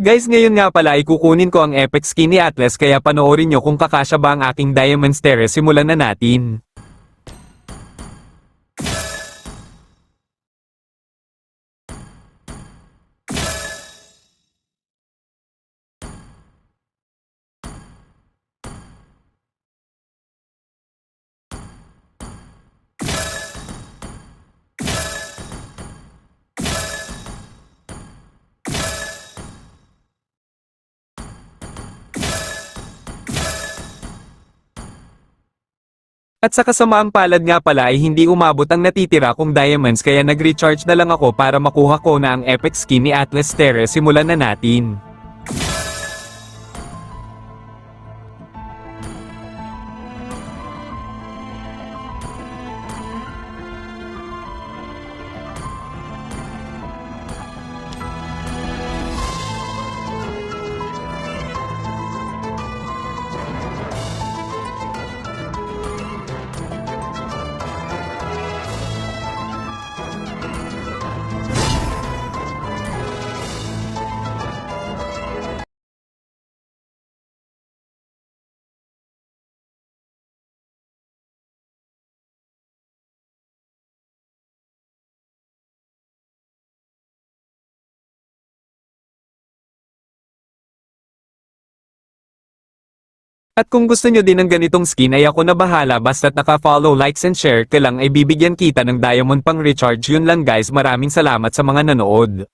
Guys, ngayon nga pala ay kukunin ko ang epic skin ni Atlas kaya panoorin nyo kung kakasya ba ang aking Diamond Terrace. Simulan na natin. At sa kasamaang palad nga pala ay hindi umabot ang natitira kong diamonds kaya nag-recharge na lang ako para makuha ko na ang epic skin ni Atlas Terrace. Simulan na natin. At kung gusto nyo din ng ganitong skin ay ako na bahala basta't naka-follow, likes and share ka lang ay bibigyan kita ng diamond pang recharge. Yun lang guys, maraming salamat sa mga nanood.